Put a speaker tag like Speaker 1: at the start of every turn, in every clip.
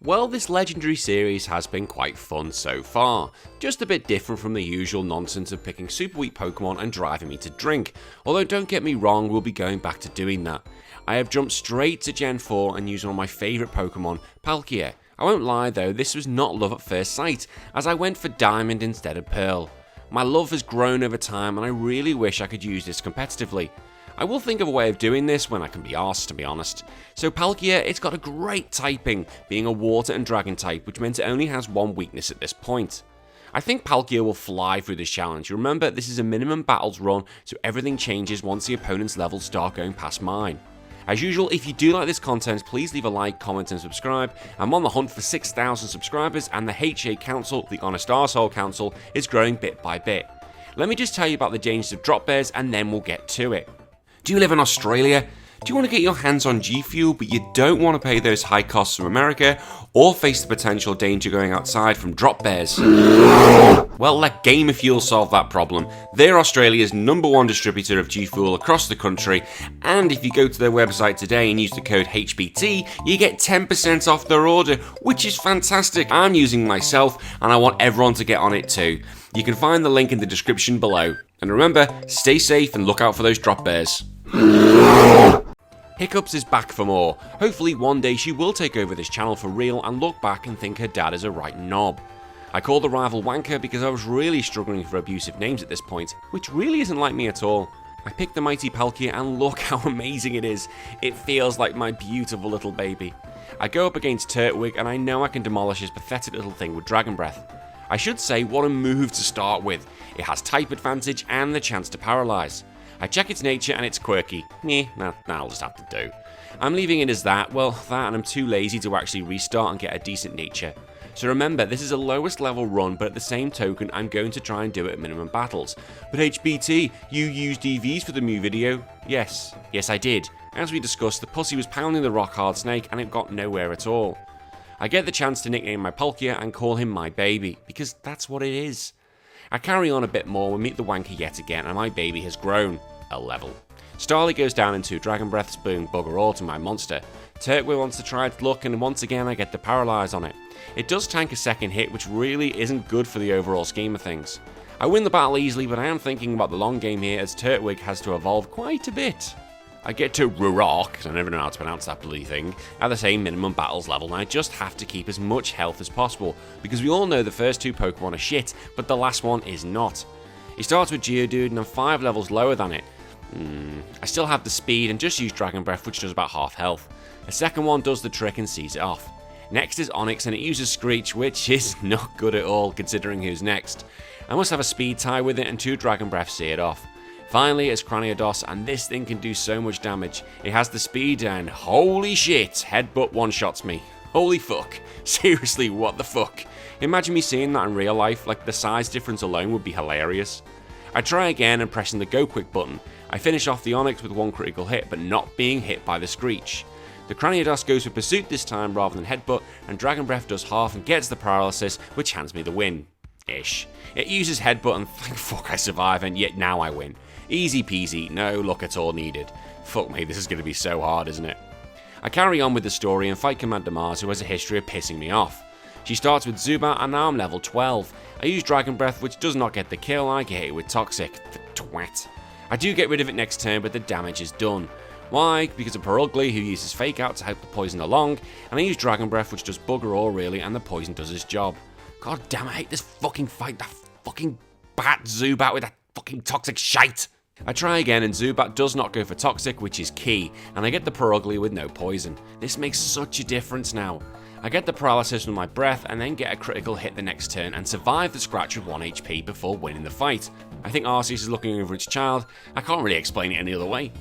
Speaker 1: Well, this legendary series has been quite fun so far, just a bit different from the usual nonsense of picking super weak Pokemon and driving me to drink, although don't get me wrong, we'll be going back to doing that. I have jumped straight to Gen 4 and used one of my favourite Pokemon, Palkia. I won't lie though, this was not love at first sight, as I went for Diamond instead of Pearl. My love has grown over time and I really wish I could use this competitively. I will think of a way of doing this when I can be arsed, to be honest. So Palkia, it's got a great typing, being a water and dragon type, which meant it only has one weakness at this point. I think Palkia will fly through this challenge. Remember, this is a minimum battles run, so everything changes once the opponent's levels start going past mine. As usual, if you do like this content, please leave a like, comment and subscribe. I'm on the hunt for 6,000 subscribers and the HA Council, the Honest Arsehole Council, is growing bit by bit. Let me just tell you about the dangers of drop bears and then we'll get to it. Do you live in Australia? Do you want to get your hands on G Fuel but you don't want to pay those high costs from America or face the potential danger going outside from drop bears? Well, let Gamer Fuel solve that problem. They're Australia's #1 distributor of G Fuel across the country, and if you go to their website today and use the code HBT, you get 10% off their order, which is fantastic. I'm using myself and I want everyone to get on it too. You can find the link in the description below. And remember, stay safe and look out for those drop bears. Hiccups is back for more. Hopefully one day she will take over this channel for real and look back and think her dad is a right knob. I call the rival wanker because I was really struggling for abusive names at this point, which really isn't like me at all. I picked the mighty Palkia and look how amazing it is. It feels like my beautiful little baby. I go up against Turtwig and I know I can demolish his pathetic little thing with Dragon Breath. I should say, what a move to start with. It has type advantage and the chance to paralyze. I check its nature and it's quirky. That'll just have to do. I'm leaving it as that, well, that and I'm too lazy to actually restart and get a decent nature. So remember, this is a lowest level run, but at the same token, I'm going to try and do it at minimum battles. But HBT, you used EVs for the Mew video? Yes I did. As we discussed, the pussy was pounding the rock hard snake and it got nowhere at all. I get the chance to nickname my Palkia and call him my baby, because that's what it is. I carry on a bit more, we meet the wanker yet again, and my baby has grown a level. Starly goes down in 2 Dragon Breaths, boom, bugger all to my monster. Turtwig wants to try its luck, and once again I get the paralyze on it. It does tank a second hit, which really isn't good for the overall scheme of things. I win the battle easily, but I am thinking about the long game here, as Turtwig has to evolve quite a bit. I get to Roark, I never know how to pronounce that bloody thing, at the same minimum battles level, and I just have to keep as much health as possible, because we all know the first 2 Pokemon are shit, but the last one is not. He starts with Geodude and I'm 5 levels lower than it. I still have the speed and just use Dragon Breath, which does about half health. The second one does the trick and sees it off. Next is Onix and it uses Screech, which is not good at all considering who's next. I must have a speed tie with it and 2 Dragon Breaths see it off. Finally, it's Cranidos, and this thing can do so much damage. It has the speed, and holy shit, Headbutt one-shots me. Holy fuck. Seriously, what the fuck? Imagine me seeing that in real life, like the size difference alone would be hilarious. I try again and pressing the Go Quick button. I finish off the Onix with 1 critical hit, but not being hit by the Screech. The Cranidos goes for Pursuit this time rather than Headbutt, and Dragon Breath does half and gets the paralysis, which hands me the win. Ish. It uses Headbutt and thank fuck I survive, and yet now I win. Easy peasy, no luck at all needed. Fuck me, this is going to be so hard, isn't it? I carry on with the story and fight Commander Mars, who has a history of pissing me off. She starts with Zubat and now I'm level 12. I use Dragon Breath, which does not get the kill, I get it with Toxic, the twat. I do get rid of it next turn, but the damage is done. Why? Because of Perugly, who uses Fake Out to help the poison along, and I use Dragon Breath, which does bugger all really, and the poison does its job. God damn, I hate this fucking fight, that fucking bat Zubat with that fucking toxic shite. I try again and Zubat does not go for Toxic, which is key, and I get the Perugly with no poison. This makes such a difference now. I get the paralysis with my breath and then get a critical hit the next turn and survive the scratch with 1 HP before winning the fight. I think Arceus is looking over its child. I can't really explain it any other way.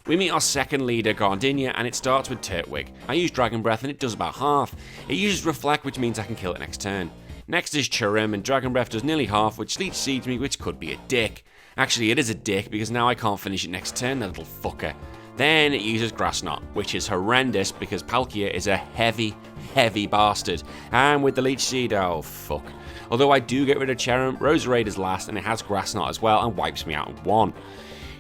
Speaker 1: We meet our second leader, Gardenia, and it starts with Turtwig. I use Dragon Breath and it does about half. It uses Reflect, which means I can kill it next turn. Next is Chirim, and Dragon Breath does nearly half, which Leech Seeds me, which could be a dick. Actually, it is a dick, because now I can't finish it next turn, that little fucker. Then it uses Grass Knot, which is horrendous, because Palkia is a heavy bastard. And with the Leech Seed, oh fuck. Although I do get rid of Chirim, Roserade is last, and it has Grass Knot as well, and wipes me out in 1.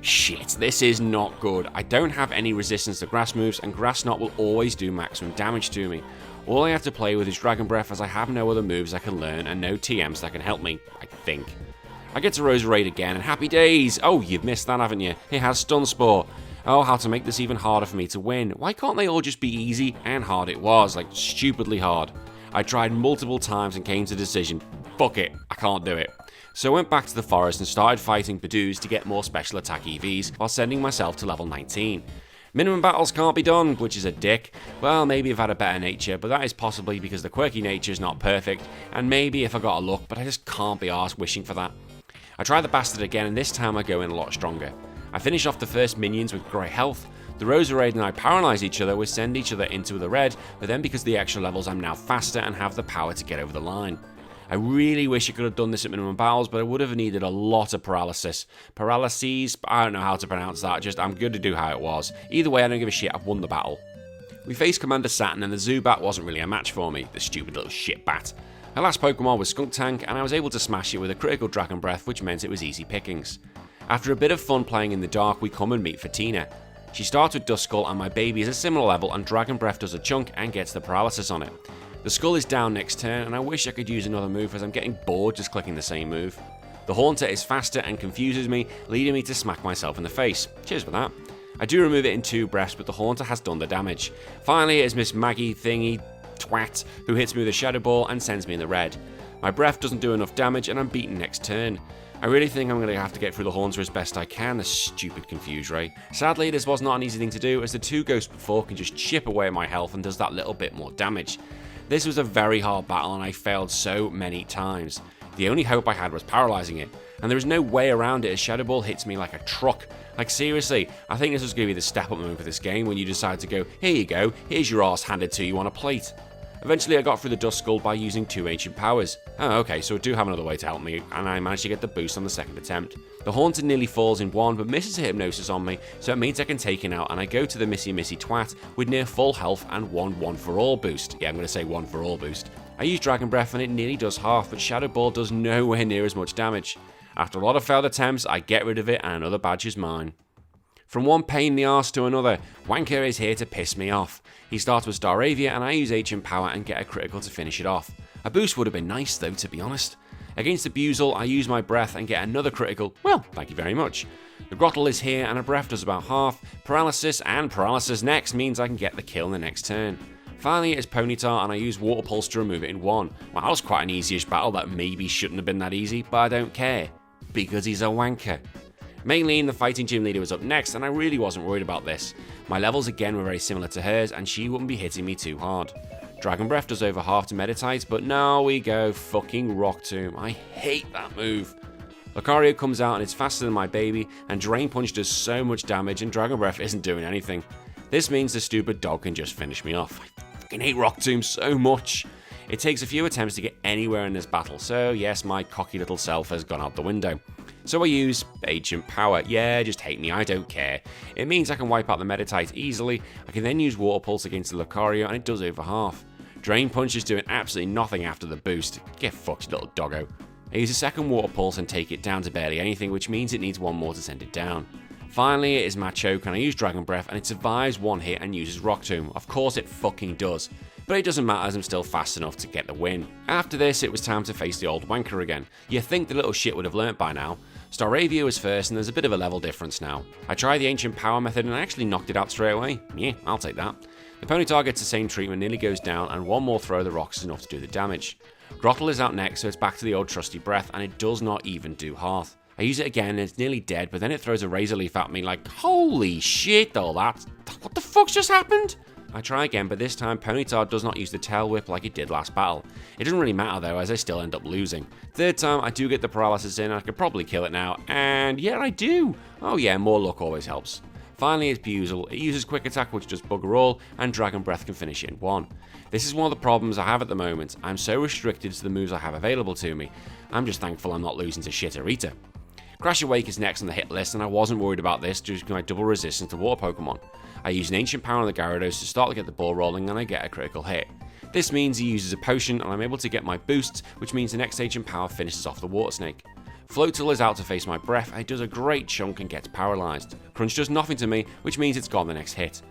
Speaker 1: Shit, this is not good. I don't have any resistance to grass moves, and Grass Knot will always do maximum damage to me. All I have to play with is Dragon Breath as I have no other moves I can learn and no TMs that can help me, I think. I get to Roserade again and happy days! Oh, you've missed that, haven't you? It has Stun Spore. Oh, how to make this even harder for me to win. Why can't they all just be easy? And hard it was, like stupidly hard. I tried multiple times and came to the decision, fuck it, I can't do it. So I went back to the forest and started fighting Badoos to get more special attack EVs while sending myself to level 19. Minimum battles can't be done, which is a dick. Well, maybe if I had a better nature, but that is possibly because the quirky nature is not perfect, and maybe if I got a luck, but I just can't be arsed wishing for that. I try the bastard again, and this time I go in a lot stronger. I finish off the first minions with great health. The Roserade and I paralyze each other, we send each other into the red, but then because of the extra levels I'm now faster and have the power to get over the line. I really wish I could have done this at minimum battles, but I would have needed a lot of paralysis. Paralyses, I don't know how to pronounce that, I'm good to do how it was. Either way, I don't give a shit, I've won the battle. We faced Commander Saturn and the Zubat wasn't really a match for me, the stupid little shit bat. My last Pokemon was Skuntank and I was able to smash it with a critical Dragon Breath, which meant it was easy pickings. After a bit of fun playing in the dark, we come and meet Fatina. She starts with Duskull and my baby is a similar level and Dragon Breath does a chunk and gets the paralysis on it. The skull is down next turn and I wish I could use another move as I'm getting bored just clicking the same move. The Haunter is faster and confuses me, leading me to smack myself in the face. Cheers for that. I do remove it in 2 breaths, but the Haunter has done the damage. Finally it is Miss Maggie Thingy Twat who hits me with a Shadow Ball and sends me in the red. My breath doesn't do enough damage and I'm beaten next turn. I really think I'm going to have to get through the Haunter as best I can, the stupid Confuse Ray. Sadly, this was not an easy thing to do, as the 2 ghosts before can just chip away at my health and does that little bit more damage. This was a very hard battle and I failed so many times. The only hope I had was paralysing it, and there is no way around it as Shadow Ball hits me like a truck. Like seriously, I think this was going to be the step up moment for this game when you decide to go, here you go, here's your arse handed to you on a plate. Eventually I got through the Duskull by using 2 ancient powers. Oh okay, so I do have another way to help me, and I managed to get the boost on the second attempt. The Haunted nearly falls in 1 but misses a hypnosis on me, so it means I can take it out and I go to the Missy Twat with near full health and 1 for all boost. Yeah, I'm going to say 1 for all boost. I use Dragon Breath and it nearly does half, but Shadow Ball does nowhere near as much damage. After a lot of failed attempts, I get rid of it and another badge is mine. From one pain in the arse to another, Wanker is here to piss me off. He starts with Staravia and I use Ancient Power and get a critical to finish it off. A boost would have been nice though, to be honest. Against the Buizel, I use my breath and get another critical. Well, thank you very much. The Grottle is here and a breath does about half. Paralysis and Paralysis next means I can get the kill in the next turn. Finally, it's Ponyta and I use Water Pulse to remove it in 1. Well, that was quite an easy-ish battle that maybe shouldn't have been that easy, but I don't care. Because he's a wanker. Maylene, the fighting gym leader, was up next, and I really wasn't worried about this. My levels again were very similar to hers, and she wouldn't be hitting me too hard. Dragon Breath does over half to Meditite, but now we go fucking Rock Tomb. I hate that move. Lucario comes out and it's faster than my baby, and Drain Punch does so much damage, and Dragon Breath isn't doing anything. This means the stupid dog can just finish me off. I fucking hate Rock Tomb so much. It takes a few attempts to get anywhere in this battle, so yes, my cocky little self has gone out the window. So I use Ancient Power. Yeah, just hate me, I don't care. It means I can wipe out the Meditite easily. I can then use Water Pulse against the Lucario and it does over half. Drain Punch is doing absolutely nothing after the boost. Get fucked, little doggo. I use a second Water Pulse and take it down to barely anything, which means it needs 1 more to send it down. Finally, it is Machoke and I use Dragon Breath and it survives 1 hit and uses Rock Tomb. Of course it fucking does. But it doesn't matter as I'm still fast enough to get the win. After this, it was time to face the old wanker again. You think the little shit would have learnt by now. Staravia was first and there's a bit of a level difference now. I tried the Ancient Power method and I actually knocked it out straight away. Yeah, I'll take that. The Ponyta gets the same treatment, nearly goes down, and 1 more throw of the rocks is enough to do the damage. Grottle is out next, so it's back to the old trusty breath, and it does not even do half. I use it again and it's nearly dead, but then it throws a Razor Leaf at me like, holy shit, all that. What the fuck's just happened? I try again, but this time Ponyta does not use the Tail Whip like it did last battle. It doesn't really matter though, as I still end up losing. Third time, I do get the paralysis in, I could probably kill it now, and yeah, I do. Oh yeah, more luck always helps. Finally, it's Buizel. It uses Quick Attack, which does Bugger All, and Dragon Breath can finish it in 1. This is one of the problems I have at the moment. I'm so restricted to the moves I have available to me. I'm just thankful I'm not losing to Shitarita. Crash Awake is next on the hit list, and I wasn't worried about this due to my double resistance to water Pokemon. I use an Ancient Power on the Gyarados to start to get the ball rolling, and I get a critical hit. This means he uses a potion, and I'm able to get my boosts, which means the next Ancient Power finishes off the Water Snake. Floatzel is out to face my breath, and it does a great chunk and gets paralysed. Crunch does nothing to me, which means it's gone the next hit.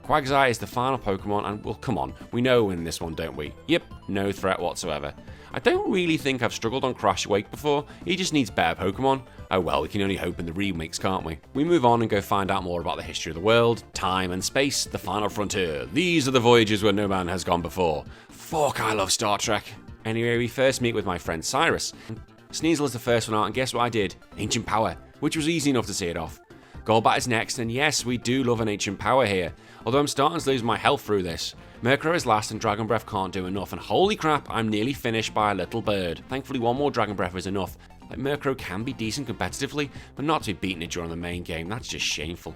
Speaker 1: Quagsire is the final Pokemon, and well, come on, we know we win this one, don't we? Yep, no threat whatsoever. I don't really think I've struggled on Crash Wake before, he just needs better Pokemon. Oh well, we can only hope in the remakes, can't we? We move on and go find out more about the history of the world, time and space, the final frontier. These are the voyages where no man has gone before. Fuck, I love Star Trek. Anyway, we first meet with my friend Cyrus. Sneasel is the first one out, and guess what I did? Ancient Power, which was easy enough to see it off. Golbat is next, and yes, we do love an Ancient Power here, although I'm starting to lose my health through this. Murkrow is last, and Dragon Breath can't do enough, and holy crap, I'm nearly finished by a little bird. Thankfully, one more Dragon Breath is enough. Like, Murkrow can be decent competitively, but not to be beaten it during the main game, that's just shameful.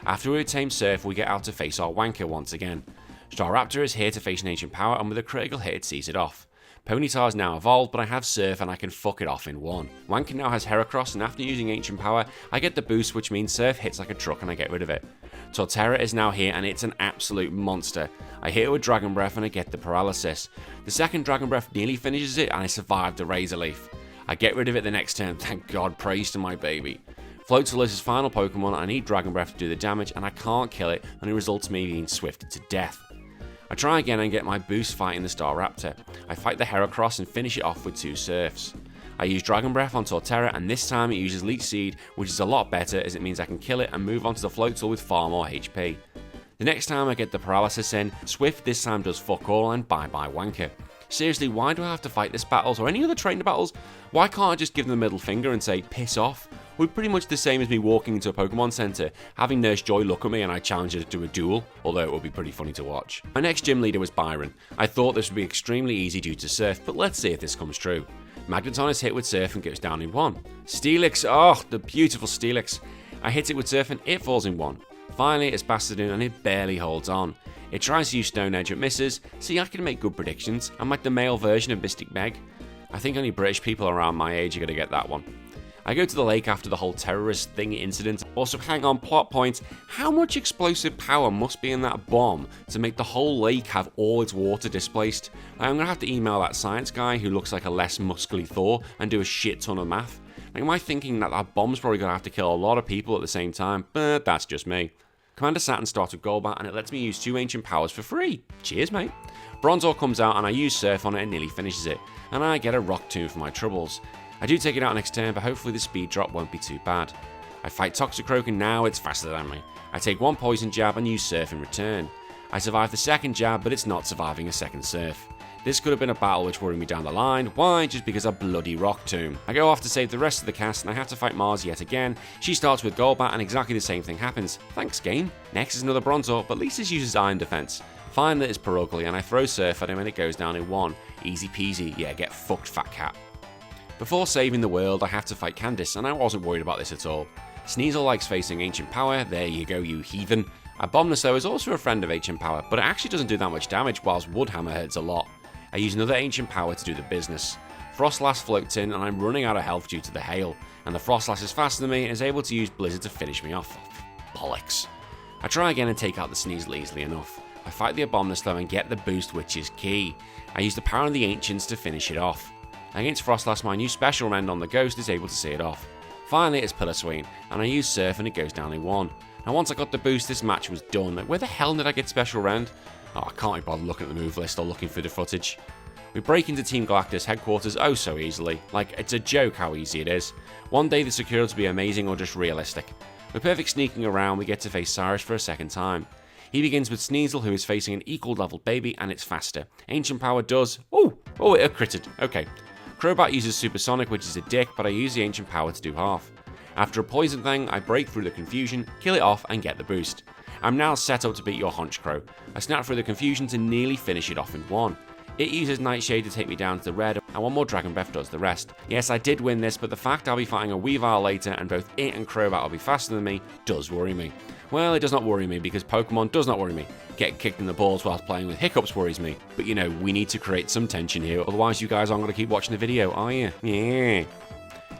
Speaker 1: After we tame Surf, we get out to face our Wanker once again. Staraptor is here to face an Ancient Power, and with a critical hit it sees it off. Ponyta is now evolved, but I have Surf and I can fuck it off in one. Wanker now has Heracross, and after using Ancient Power, I get the boost, which means Surf hits like a truck and I get rid of it. Torterra is now here and it's an absolute monster. I hit it with Dragon Breath and I get the paralysis. The second Dragon Breath nearly finishes it and I survive the Razor Leaf. I get rid of it the next turn, thank God, praise to my baby. Floatzel is his final Pokemon, I need Dragon Breath to do the damage and I can't kill it, and it results in me being swifted to death. I try again and get my boost fighting the Staraptor. I fight the Heracross and finish it off with 2 Surfs. I use Dragon Breath on Torterra, and this time it uses Leech Seed, which is a lot better as it means I can kill it and move on to the Floatzel with far more HP. The next time I get the paralysis in, Swift this time does fuck all and bye bye Wanker. Seriously, why do I have to fight this battles or any other trainer battles? Why can't I just give them the middle finger and say piss off? We're pretty much the same as me walking into a Pokemon Center, having Nurse Joy look at me and I challenge her to a duel, although it would be pretty funny to watch. My next gym leader was Byron. I thought this would be extremely easy due to Surf, but let's see if this comes true. Magneton is hit with Surf and goes down in 1. Steelix, oh, the beautiful Steelix. I hit it with Surf and it falls in 1. Finally, it's Bastidoon and it barely holds on. It tries to use Stone Edge and misses. See, I can make good predictions. I'm like the male version of Mystic Meg. I think only British people around my age are going to get that one. I go to the lake after the whole terrorist thing incident. Also, hang on, plot point. How much explosive power must be in that bomb to make the whole lake have all its water displaced? I'm going to have to email that science guy who looks like a less muscly Thor and do a shit ton of math. Like, am I thinking that bomb's probably going to have to kill a lot of people at the same time? But that's just me. Commander Saturn starts with Golbat and it lets me use 2 Ancient Powers for free. Cheers, mate. Bronzor comes out and I use Surf on it and nearly finishes it. And I get a Rock Tomb for my troubles. I do take it out next turn, but hopefully the speed drop won't be too bad. I fight Toxicroak and now it's faster than me. I take 1 Poison Jab and use Surf in return. I survive the second jab, but it's not surviving a second Surf. This could have been a battle which worried me down the line. Why? Just because of bloody Rock Tomb. I go off to save the rest of the cast and I have to fight Mars yet again. She starts with Golbat and exactly the same thing happens. Thanks, game. Next is another Bronzor, but at least this uses Iron Defense. Finally it's Perugly and I throw Surf at him and it goes down in 1. Easy peasy. Yeah, get fucked, fat cat. Before saving the world, I have to fight Candice, and I wasn't worried about this at all. Sneasel likes facing Ancient Power, there you go, you heathen. Abominus, though, is also a friend of Ancient Power, but it actually doesn't do that much damage, whilst Woodhammer hurts a lot. I use another Ancient Power to do the business. Frostlass floats in, and I'm running out of health due to the hail, and the Frostlass is faster than me and is able to use Blizzard to finish me off. Bollocks. I try again and take out the Sneasel easily enough. I fight the Abominus, though, and get the boost, which is key. I use the power of the Ancients to finish it off. Against Frostlass, my new special rend on the Ghost is able to see it off. Finally, it's Piloswine, and I use Surf and it goes down in 1. Now once I got the boost, this match was done. Like, where the hell did I get special rend? Oh, I can't be bothered looking at the move list or looking through the footage. We break into Team Galactus headquarters oh so easily. Like, it's a joke how easy it is. One day the security will be amazing or just realistic. With perfect sneaking around, we get to face Cyrus for a second time. He begins with Sneasel, who is facing an equal level baby, and it's faster. Ancient Power does... Oh, it critted. Okay. Crobat uses Supersonic, which is a dick, but I use the Ancient Power to do half. After a Poison Fang, I break through the confusion, kill it off, and get the boost. I'm now set up to beat your Honchkrow. I snap through the confusion to nearly finish it off in 1. It uses Nightshade to take me down to the red, and 1 more Dragon Breath does the rest. Yes, I did win this, but the fact I'll be fighting a Weavile later, and both it and Crobat will be faster than me, does worry me. Well, it does not worry me, because Pokemon does not worry me. Getting kicked in the balls whilst playing with hiccups worries me. But you know, we need to create some tension here, otherwise you guys aren't going to keep watching the video, are you? Yeah.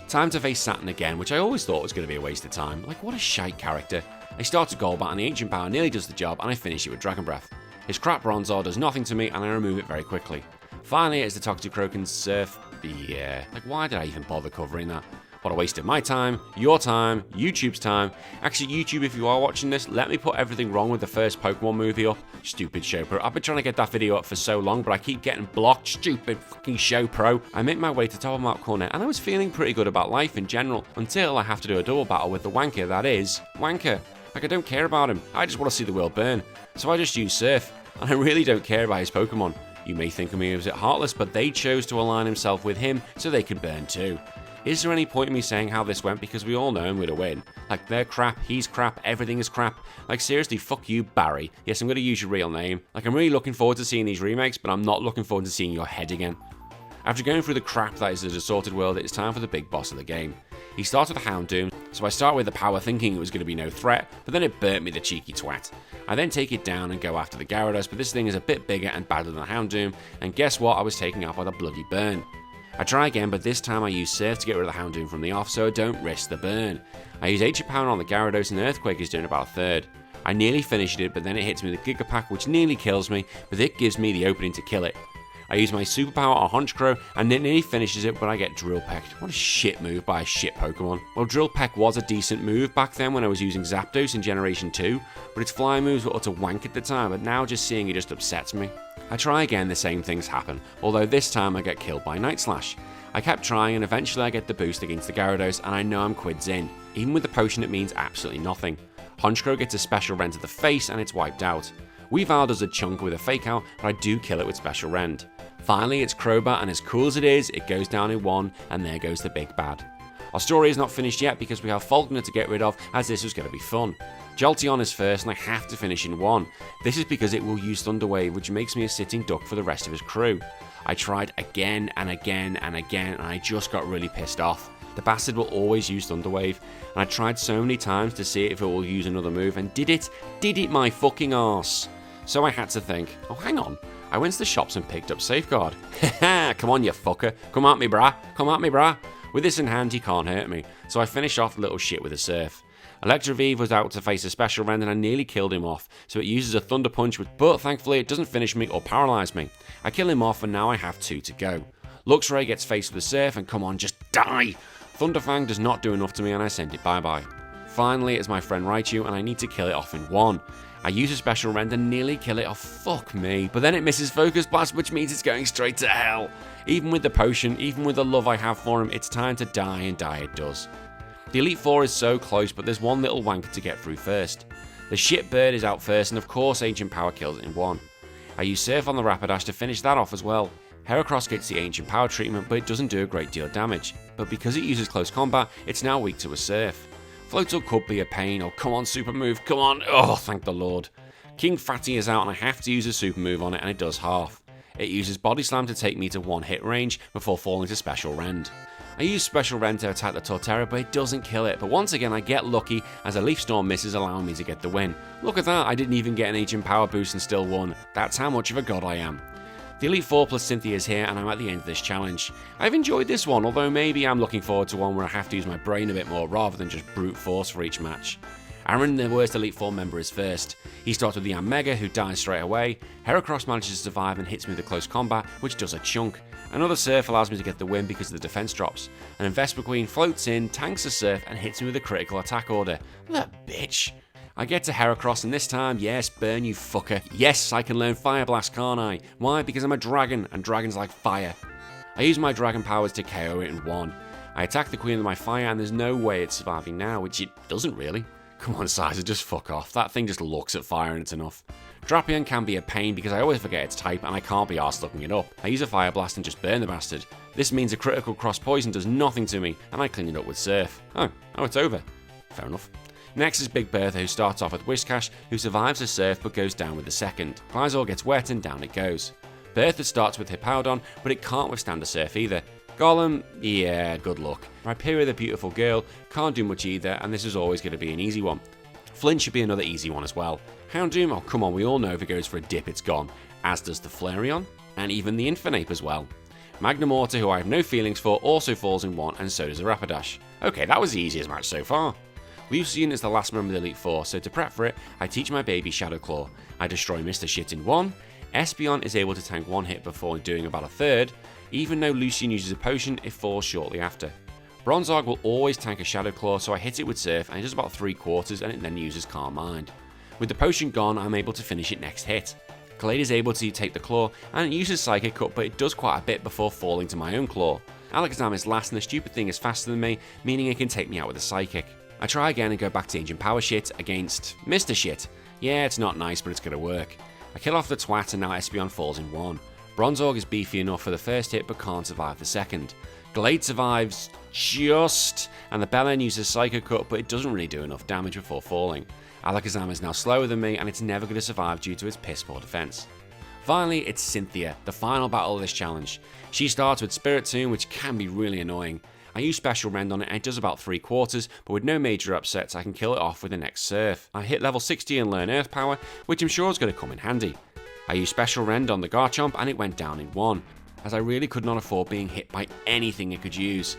Speaker 1: Time to face Saturn again, which I always thought was going to be a waste of time. Like, what a shite character. I start with Golbat and the Ancient Power nearly does the job, and I finish it with Dragon Breath. His crap Bronzor does nothing to me, and I remove it very quickly. Finally, it's the Toxicroak and Surf. Yeah, like why did I even bother covering that? What a waste of my time, YouTube's time. Actually, YouTube, if you are watching this, let me put everything wrong with the first Pokemon movie up. Stupid show pro. I've been trying to get that video up for so long, but I keep getting blocked. Stupid fucking show pro. I make my way to top of Mount Cornet, and I was feeling pretty good about life in general, until I have to do a double battle with the wanker that is Wanker. Like, I don't care about him. I just want to see the world burn. So I just use Surf, and I really don't care about his Pokemon. You may think of me as heartless, but they chose to align himself with him so they could burn too. Is there any point in me saying how this went, because we all know I'm going to win? Like, they're crap, he's crap, everything is crap. Like, seriously, fuck you, Barry. Yes, I'm going to use your real name. Like, I'm really looking forward to seeing these remakes, but I'm not looking forward to seeing your head again. After going through the crap that is the Distorted World, it's time for the big boss of the game. He starts with a Houndoom, so I start with the power thinking it was going to be no threat, but then it burnt me, the cheeky twat. I then take it down and go after the Gyarados, but this thing is a bit bigger and badder than the Houndoom, and guess what? I was taken out by the bloody burn. I try again, but this time I use Surf to get rid of the Houndoom from the off, so I don't risk the burn. I use Ancient Power on the Gyarados, and Earthquake is doing about a third. I nearly finished it, but then it hits me with a Gigapack, which nearly kills me, but it gives me the opening to kill it. I use my superpower on Honchkrow, and it nearly finishes it, but I get Drill Pecked. What a shit move by a shit Pokemon. Well, Drill Peck was a decent move back then when I was using Zapdos in Generation 2, but its flying moves were utter wank at the time, but now just seeing it just upsets me. I try again, the same things happen, although this time I get killed by Night Slash. I kept trying, and eventually I get the boost against the Gyarados, and I know I'm quids in. Even with the potion, it means absolutely nothing. Honchkrow gets a Special Rend to the face, and it's wiped out. Weavile does a chunk with a Fake Out, but I do kill it with Special Rend. Finally, it's Crobat, and as cool as it is, it goes down in one, and there goes the big bad. Our story is not finished yet because we have Volkner to get rid of, as this was going to be fun. Jolteon is first, and I have to finish in one. This is because it will use Thunder Wave, which makes me a sitting duck for the rest of his crew. I tried again and again and again, and I just got really pissed off. The bastard will always use Thunder Wave, and I tried so many times to see if it will use another move, and did it my fucking arse. So I had to think, oh hang on, I went to the shops and picked up Safeguard. Haha, come on you fucker, come at me brah. With this in hand he can't hurt me, so I finish off the little shit with a Surf. Electroveve was out to face a Special Rend and I nearly killed him off, so it uses a Thunder Punch, but thankfully it doesn't finish me or paralyze me. I kill him off and now I have 2 to go. Luxray gets faced with a Surf and come on, just die! Thunderfang does not do enough to me and I send it bye-bye. Finally, it's my friend Raichu and I need to kill it off in one. I use a Special Rend and nearly kill it off, fuck me. But then it misses Focus Blast, which means it's going straight to hell. Even with the potion, even with the love I have for him, it's time to die, and die it does. The Elite Four is so close, but there's one little wanker to get through first. The shit bird is out first, and of course Ancient Power kills it in one. I use Surf on the Rapidash to finish that off as well. Heracross gets the Ancient Power treatment, but it doesn't do a great deal of damage. But because it uses Close Combat, it's now weak to a Surf. Floatzel could be a pain. Oh, come on, super move, come on. Oh, thank the Lord. King Fatty is out and I have to use a super move on it, and it does half. It uses Body Slam to take me to 1 hit range before falling to Special Rend. I use Special Rend to attack the Torterra, but it doesn't kill it. But once again, I get lucky as a Leaf Storm misses, allowing me to get the win. Look at that, I didn't even get an Ancient Power boost and still won. That's how much of a god I am. The Elite Four plus Cynthia is here, and I'm at the end of this challenge. I've enjoyed this one, although maybe I'm looking forward to one where I have to use my brain a bit more rather than just brute force for each match. Aaron, the worst Elite Four member, is first. He starts with the Mega, who dies straight away. Heracross manages to survive and hits me with a Close Combat, which does a chunk. Another Surf allows me to get the win because the defense drops. And Vespa-Queen floats in, tanks a Surf, and hits me with a critical attack order. The bitch. I get to Heracross, and this time, yes, burn you fucker. Yes, I can learn Fire Blast, can't I? Why? Because I'm a dragon, and dragons like fire. I use my dragon powers to KO it in one. I attack the queen with my fire, and there's no way it's surviving now, which it doesn't really. Come on, Sizer, just fuck off. That thing just looks at fire and it's enough. Drapion can be a pain because I always forget its type and I can't be arsed looking it up. I use a Fire Blast and just burn the bastard. This means a critical cross poison does nothing to me, and I clean it up with Surf. Oh, it's over. Fair enough. Next is Big Bertha, who starts off with Whiscash, who survives a Surf but goes down with the second. Clysor gets wet and down it goes. Bertha starts with Hippowdon, but it can't withstand a Surf either. Golem, yeah, good luck. Rhyperior the Beautiful Girl can't do much either, and this is always going to be an easy one. Flint should be another easy one as well. Houndoom, oh come on, we all know if it goes for a dip it's gone, as does the Flareon, and even the Infernape as well. Magnemortar, who I have no feelings for, also falls in one, and so does the Rapidash. Okay, that was the easiest match so far. Lucian is the last member of the Elite Four, so to prep for it, I teach my baby Shadow Claw. I destroy Mr. Shit in one. Espeon is able to tank one hit before doing about a third. Even though Lucian uses a potion, it falls shortly after. Bronzorg will always tank a Shadow Claw, so I hit it with Surf and it does about 3/4 and it then uses Calm Mind. With the potion gone, I'm able to finish it next hit. Glade is able to take the claw and it uses Psychic Cut, but it does quite a bit before falling to my own claw. Alakazam is last and the stupid thing is faster than me, meaning it can take me out with a Psychic. I try again and go back to Ancient Power Shit against Mr. Shit. Yeah, it's not nice, but it's gonna work. I kill off the twat and now Espeon falls in one. Bronzorg is beefy enough for the first hit but can't survive the second. Glade survives just, and the Bellend uses Psycho Cut, but it doesn't really do enough damage before falling. Alakazam is now slower than me and it's never going to survive due to its piss poor defense. Finally, it's Cynthia, the final battle of this challenge. She starts with Spirit Tomb, which can be really annoying. I use Special Rend on it and it does about 3/4, but with no major upsets I can kill it off with the next Surf. I hit level 60 and learn Earth Power, which I'm sure is going to come in handy. I used Special Rend on the Garchomp and it went down in one, as I really could not afford being hit by anything it could use.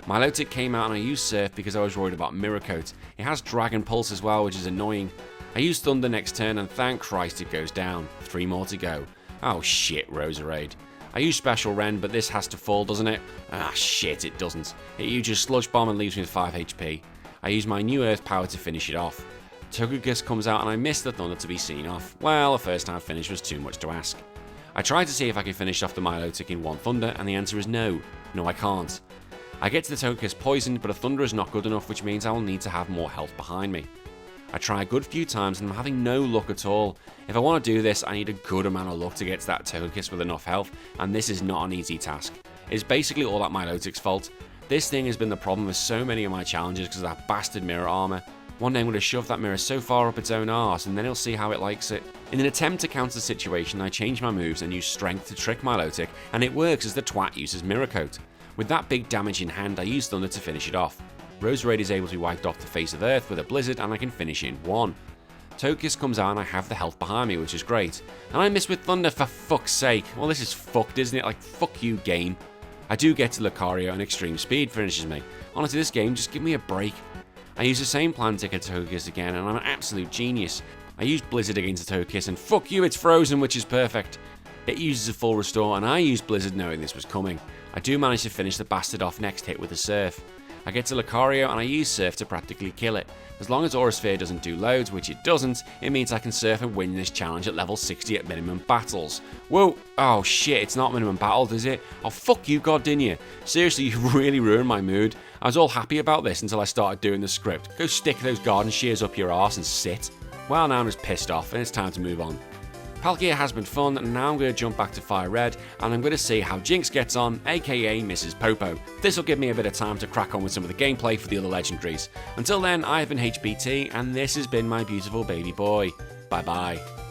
Speaker 1: Milotic came out and I used Surf because I was worried about Mirror Coat. It has Dragon Pulse as well, which is annoying. I used Thunder next turn and thank Christ it goes down. 3 more to go. Oh shit, Roserade. I use Special Rend, but this has to fall, doesn't it? Ah shit, it doesn't. It uses Sludge Bomb and leaves me with 5 HP. I use my new Earth Power to finish it off. Togekiss comes out and I miss the Thunder to be seen off. Well, a first time finish was too much to ask. I tried to see if I could finish off the Milotic in one Thunder, and the answer is no. No, I can't. I get to the Togekiss poisoned, but a Thunder is not good enough, which means I will need to have more health behind me. I try a good few times and I'm having no luck at all. If I want to do this, I need a good amount of luck to get to that Togekiss with enough health, and this is not an easy task. It's basically all that Milotic's fault. This thing has been the problem with so many of my challenges because of that bastard mirror armor. One day I'm going to shove that mirror so far up its own arse and then it'll see how it likes it. In an attempt to counter the situation, I change my moves and use Strength to trick Milotic, and it works as the twat uses Mirror Coat. With that big damage in hand, I use Thunder to finish it off. Roserade is able to be wiped off the face of Earth with a Blizzard and I can finish in one. Togekiss comes out and I have the health behind me, which is great. And I miss with Thunder, for fuck's sake. Well, this is fucked, isn't it? Like, fuck you, game. I do get to Lucario and Extreme Speed finishes me. Honestly, this game, just give me a break. I use the same plan to get Togekiss again and I'm an absolute genius. I use Blizzard against the Togekiss and fuck you, it's frozen, which is perfect. It uses a full restore and I used Blizzard knowing this was coming. I do manage to finish the bastard off next hit with a Surf. I get to Lucario and I use Surf to practically kill it. As long as Aura Sphere doesn't do loads, which it doesn't, it means I can Surf and win this challenge at level 60 at minimum battles. Whoa, oh shit, it's not minimum battles, is it? Oh fuck you, Gardenia. Seriously, you really ruined my mood. I was all happy about this until I started doing the script. Go stick those garden shears up your arse and sit. Well, now I'm just pissed off and it's time to move on. Palkia has been fun, and now I'm going to jump back to Fire Red, and I'm going to see how Jinx gets on, aka Mrs. Popo. This will give me a bit of time to crack on with some of the gameplay for the other legendaries. Until then, I have been HBT, and this has been my beautiful baby boy. Bye bye.